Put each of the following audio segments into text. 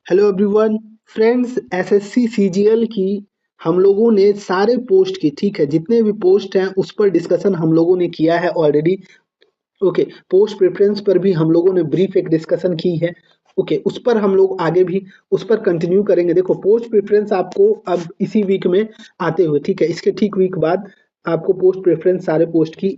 Hello everyone friends, SSC CGL की हम लोगों ने सारे पोस्ट की, ठीक है, जितने भी पोस्ट हैं उस पर डिस्कशन हम लोगों ने किया है ऑलरेडी। ओके, पोस्ट प्रेफरेंस पर भी हम लोगों ने ब्रीफ एक डिस्कशन की है। ओके, उस पर हम लोग आगे भी उस पर कंटिन्यू करेंगे। देखो, पोस्ट प्रेफरेंस आपको अब इसी वीक में आते हुए, ठीक है, इसके ठीक वीक बाद आपको पोस्ट प्रेफरेंस सारे पोस्ट की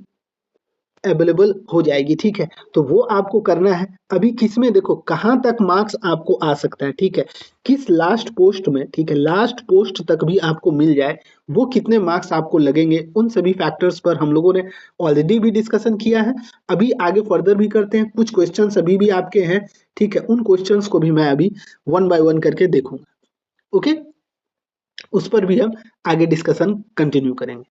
अवेलेबल हो जाएगी, ठीक है। तो वो आपको करना है। अभी किसमें देखो कहाँ तक मार्क्स आपको आ सकता है, ठीक है, किस लास्ट पोस्ट में, ठीक है, लास्ट पोस्ट तक भी आपको मिल जाए, वो कितने मार्क्स आपको लगेंगे, उन सभी फैक्टर्स पर हम लोगों ने ऑलरेडी भी डिस्कशन किया है। अभी आगे फर्दर भी करते हैं। कुछ क्वेश्चंस अभी भी आपके हैं, ठीक है, उन क्वेश्चंस को भी मैं अभी वन बाय वन करके देखूंगा। ओके, उस पर भी हम आगे डिस्कशन कंटिन्यू करेंगे।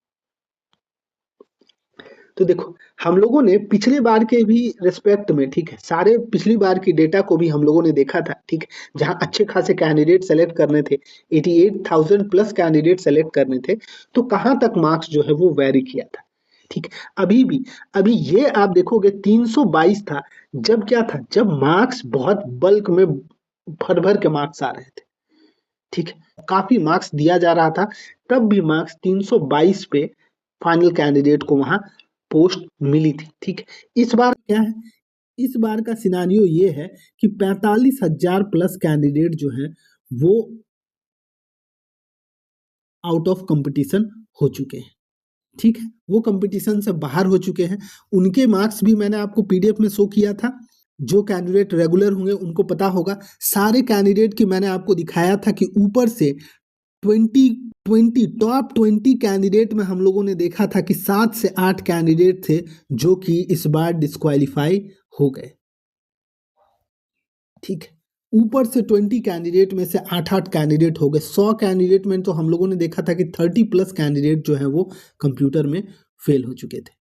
तो देखो, हम लोगों ने पिछले बार के भी रिस्पेक्ट में, ठीक है, सारे पिछली बार की डेटा को भी हम लोगों ने देखा था, ठीक है, जहां अच्छे खासे कैंडिडेट सेलेक्ट करने थे, 88,000 प्लस कैंडिडेट सेलेक्ट करने थे, तो कहां तक मार्क्स जो है वो वेरी किया था, ठीक। अभी भी, अभी ये आप देखोगे 322 था, जब क्या था, जब मार्क्स बहुत बल्क में भर भर के मार्क्स आ रहे थे, ठीक है, काफी मार्क्स दिया जा रहा था, तब भी मार्क्स 322 पे फाइनल कैंडिडेट को वहां पोस्ट मिली थी, ठीक है। इस बार क्या है, इस बार का सिनारियो ये है कि 45,000 प्लस कैंडिडेट जो है वो आउट ऑफ कंपटीशन हो चुके हैं, ठीक है, वो कंपटीशन से बाहर हो चुके हैं। उनके मार्क्स भी मैंने आपको पीडीएफ में शो किया था। जो कैंडिडेट रेगुलर होंगे उनको पता होगा। सारे कैंडिडेट की मैंने आपको दिखाया था कि ऊपर से 20 टॉप 20 कैंडिडेट में हम लोगों ने देखा था कि 7 से 8 कैंडिडेट थे जो कि इस बार डिस्क्वालीफाई हो गए, ठीक है। ऊपर से 20 कैंडिडेट में से 8-8 कैंडिडेट हो गए। 100 कैंडिडेट में तो हम लोगों ने देखा था कि 30 प्लस कैंडिडेट जो है वो कंप्यूटर में फेल हो चुके थे।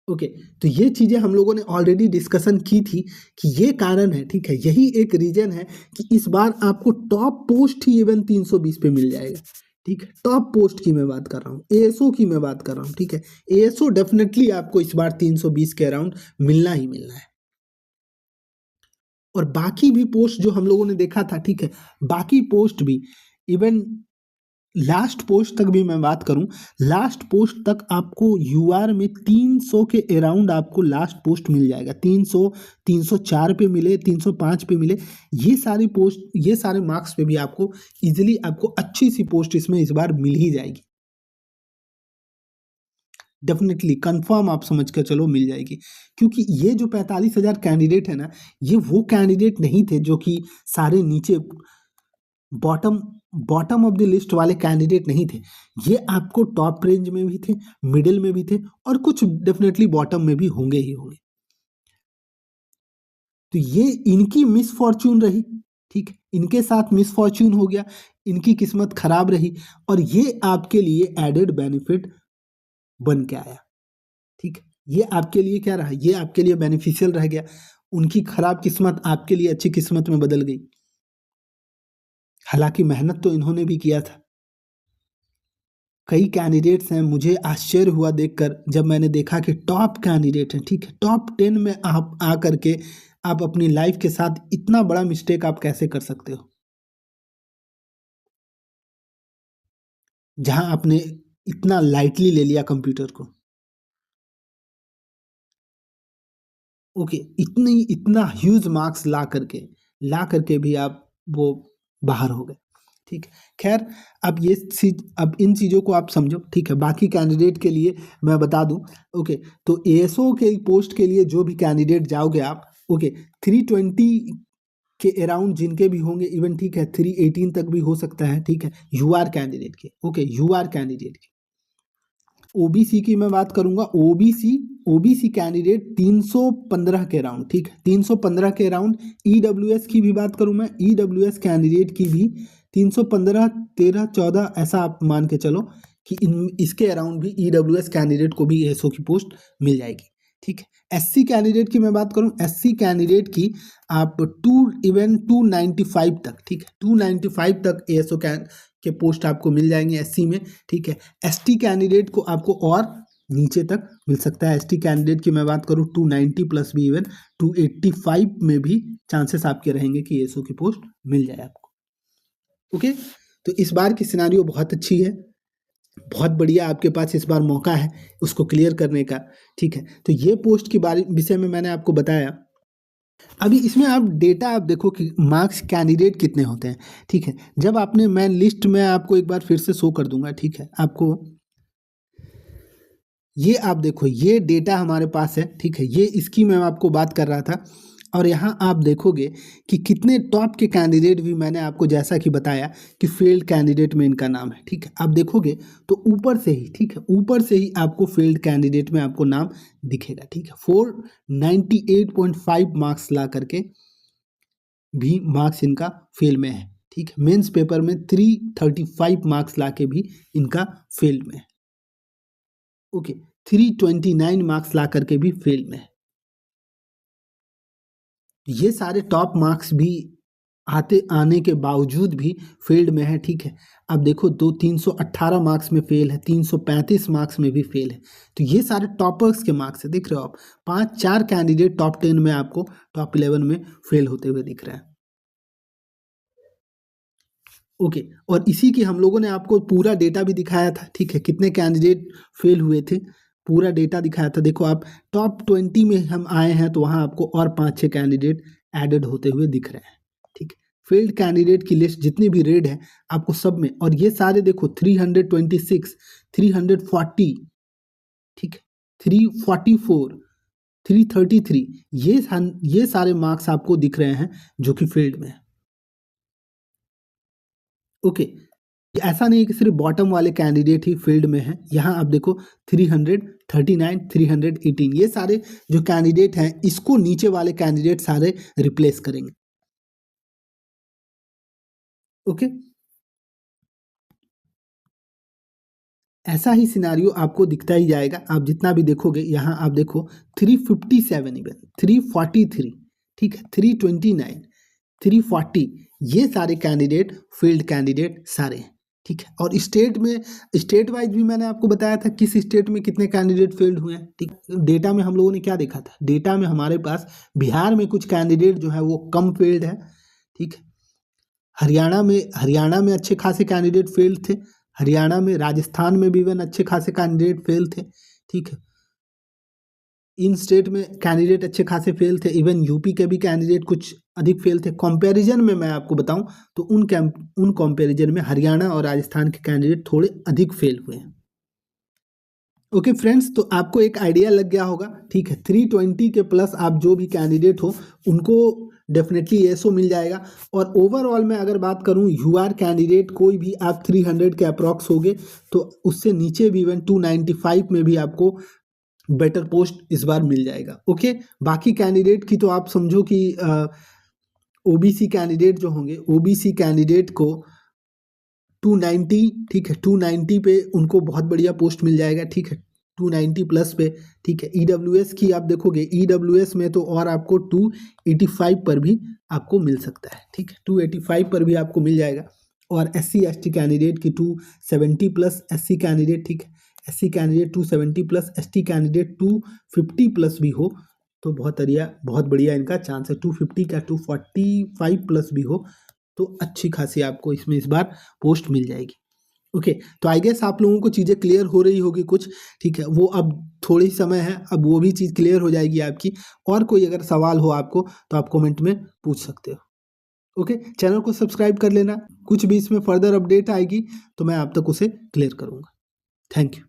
ओके, तो ये चीजें हम लोगों ने ऑलरेडी डिस्कशन की थी कि ये कारण है, ठीक है, यही एक रीजन है कि इस बार आपको टॉप पोस्ट ही इवन 320 पे मिल जाएगा, ठीक है। टॉप पोस्ट की मैं बात कर रहा हूँ, एएसओ की मैं बात कर रहा हूँ, ठीक है। एएसओ डेफिनेटली आपको इस बार 320 के अराउंड मिलना ही मिलना है। और बाकी भी पोस्ट जो हम लोगों ने देखा था, ठीक है, बाकी पोस्ट भी इवन लास्ट पोस्ट तक भी मैं बात करूं, लास्ट पोस्ट तक आपको यूआर में 300 के अराउंड आपको लास्ट पोस्ट मिल जाएगा। 300, 304 पे मिले, 305 पे मिले, ये सारी पोस्ट, ये सारे मार्क्स पे भी आपको इजीली आपको अच्छी सी पोस्ट इसमें इस बार मिल ही जाएगी। डेफिनेटली कंफर्म आप समझ कर चलो मिल जाएगी, क्योंकि ये जो 45,000 कैंडिडेट है ना, ये वो कैंडिडेट नहीं थे जो कि सारे नीचे bottom bottom of the list वाले कैंडिडेट नहीं थे। ये आपको टॉप रेंज में भी थे, मिडिल में भी थे, और कुछ डेफिनेटली बॉटम में भी होंगे ही होंगे। तो ये इनकी मिसफॉर्च्यून रही, ठीक, इनके साथ मिसफॉर्च्यून हो गया, इनकी किस्मत खराब रही, और ये आपके लिए एडेड बेनिफिट बन के आया, ठीक। ये आपके लिए क्या रहा, ये आपके लिए बेनिफिशियल रह गया। उनकी खराब किस्मत आपके लिए अच्छी किस्मत में बदल गई। हालांकि मेहनत तो इन्होंने भी किया था। कई कैंडिडेट्स हैं, मुझे आश्चर्य हुआ देखकर जब मैंने देखा कि टॉप कैंडिडेट हैं, ठीक है, टॉप 10 में आप आ करके आप अपनी लाइफ के साथ इतना बड़ा मिस्टेक आप कैसे कर सकते हो, जहां आपने इतना लाइटली ले लिया कंप्यूटर को। ओके, इतना ह्यूज मार्क्स ला करके भी आप वो बाहर हो गए, ठीक। खैर, अब ये चीज, अब इन चीज़ों को आप समझो, ठीक है। बाकी कैंडिडेट के लिए मैं बता दूं, ओके, तो एएसओ के पोस्ट के लिए जो भी कैंडिडेट जाओगे आप, ओके, 320 के अराउंड जिनके भी होंगे, इवन ठीक है 318 तक भी हो सकता है, ठीक है, यूआर कैंडिडेट के, ओके, यूआर कैंडिडेट के। ओबीसी की मैं बात करूंगा, ओबीसी कैंडिडेट 315 के राउंड, ठीक है, 315 के राउंड। ईडब्ल्यूएस की भी बात करूं मैं, ईडब्ल्यूएस कैंडिडेट की भी 315, 13, 14 ऐसा आप मान के चलो कि इसके अराउंड भी ईडब्ल्यूएस कैंडिडेट को भी एसओ की पोस्ट मिल जाएगी, ठीक है। एससी कैंडिडेट की मैं बात करूं, एससी कैंडिडेट की आप 295 तक, ठीक है, 295 तक एएसओ के पोस्ट आपको मिल जाएंगे एससी में, ठीक है। एसटी कैंडिडेट को आपको और नीचे तक मिल सकता है। एसटी कैंडिडेट की मैं बात करूँ 290 प्लस भी इवन 285 में भी चांसेस आपके रहेंगे कि एसओ की पोस्ट मिल जाए आपको। ओके, तो इस बार की सिनारियो बहुत अच्छी है, बहुत बढ़िया आपके पास इस बार मौका है उसको क्लियर करने का। ठीक है, तो ये पोस्ट के बारे विषय में मैंने आपको बताया। अभी इसमें आप डेटा आप देखो कि मार्क्स कैंडिडेट कितने होते हैं। ठीक है, जब आपने मैं लिस्ट में आपको एक बार फिर से शो कर दूंगा। ठीक है, आपको ये आप देखो ये डेटा हमारे पास है। ठीक है, ये इसकी मैं आपको बात कर रहा था। और यहाँ आप देखोगे कि कितने टॉप के कैंडिडेट भी मैंने आपको जैसा कि बताया कि फेल्ड कैंडिडेट में इनका नाम है। ठीक है, आप देखोगे तो ऊपर से ही, ठीक है, ऊपर से ही आपको फेल्ड कैंडिडेट में आपको नाम दिखेगा। ठीक है, 498.5 मार्क्स ला करके भी मार्क्स इनका फेल में है। ठीक है, मेंस पेपर में 335 मार्क्स ला के भी इनका फेल में है। ओके, 329 मार्क्स ला करके भी फेल में है। ये सारे टॉप मार्क्स भी आने के बावजूद भी फील्ड में है। ठीक है, अब देखो 318 मार्क्स में फेल है, 335 मार्क्स में भी फेल है। तो ये सारे टॉपर्स के मार्क्स है, देख रहे हो आप। 5-4 कैंडिडेट टॉप 10 में आपको टॉप 11 में फेल होते हुए दिख रहे हैं। ओके, और इसी की हम लोगों ने आपको पूरा डेटा भी दिखाया था। ठीक है, कितने कैंडिडेट फेल हुए थे पूरा डेटा दिखाया था। देखो आप टॉप 20 में हम आए हैं तो वहाँ आपको और 5-6 कैंडिडेट एडेड होते हुए दिख रहे हैं। ठीक है, फेल्ड कैंडिडेट की लिस्ट जितनी भी रेड है आपको सब में, और ये सारे देखो 326, 340, ठीक है, 344, 333, ये सारे मार्क्स आपको दिख रहे हैं जो कि फील्ड में है। ओके, ऐसा नहीं है कि सिर्फ बॉटम वाले कैंडिडेट ही फील्ड में हैं। यहाँ आप देखो 339, 318, ये सारे जो कैंडिडेट हैं इसको नीचे वाले कैंडिडेट सारे रिप्लेस करेंगे। ओके, ऐसा ही सिनारियो आपको दिखता ही जाएगा। आप जितना भी देखोगे, यहाँ आप देखो 357, इवन 343, ठीक है, 329, 340, ये सारे कैंडिडेट फील्ड कैंडिडेट सारे हैं। ठीक है, और स्टेट वाइज भी मैंने आपको बताया था किस स्टेट में कितने कैंडिडेट फेल्ड हुए हैं। ठीक, डेटा में हम लोगों ने क्या देखा था, डेटा में हमारे पास बिहार में कुछ कैंडिडेट जो है वो कम फेल्ड है। ठीक है, हरियाणा में अच्छे खासे कैंडिडेट फेल्ड थे। हरियाणा में, राजस्थान में भी इवन अच्छे खासे कैंडिडेट फेल थे। ठीक है, इन स्टेट में कैंडिडेट अच्छे खासे फेल थे। इवन यूपी के भी कैंडिडेट कुछ अधिक फेल थे। कंपैरिजन में मैं आपको बताऊं तो उन कंपैरिजन में हरियाणा और राजस्थान के कैंडिडेट थोड़े अधिक फेल हुए हैं। ओके फ्रेंड्स, तो आपको एक आइडिया लग गया होगा। ठीक है, 320 के प्लस आप जो भी कैंडिडेट हो उनको डेफिनेटली एसओ मिल जाएगा। और ओवरऑल में अगर बात करूं यूआर कैंडिडेट कोई भी आप 300 के अप्रॉक्स होगे तो उससे नीचे भी इवन 295 में भी आपको बेटर पोस्ट इस बार मिल जाएगा। ओके, बाकी कैंडिडेट की तो आप समझो कि ओबीसी कैंडिडेट जो होंगे, ओबीसी कैंडिडेट को 290, ठीक है, 290 पे उनको बहुत बढ़िया पोस्ट मिल जाएगा। ठीक है, 290 प्लस पे। ठीक है, ईडब्ल्यूएस की आप देखोगे, ईडब्ल्यूएस में तो और आपको 285 पर भी आपको मिल सकता है। ठीक है, 285 पर भी आपको मिल जाएगा। और एससी एसटी कैंडिडेट की 270 प्लस, एससी कैंडिडेट, ठीक है, SC candidate 270 plus, ST candidate 250 plus भी हो तो बहुत बढ़िया इनका चांस है। 250 का 245 प्लस भी हो तो अच्छी खासी आपको इसमें इस बार पोस्ट मिल जाएगी। ओके, तो आई गेस आप लोगों को चीज़ें क्लियर हो रही होगी कुछ। ठीक है, वो अब थोड़ी समय है, अब वो भी चीज़ क्लियर हो जाएगी आपकी। और कोई अगर सवाल हो आपको तो आप कमेंट में पूछ सकते हो। ओके, चैनल को सब्सक्राइब कर लेना। कुछ भी इसमें फर्दर अपडेट आएगी तो मैं आप तक उसे क्लियर करूँगा। Thank you.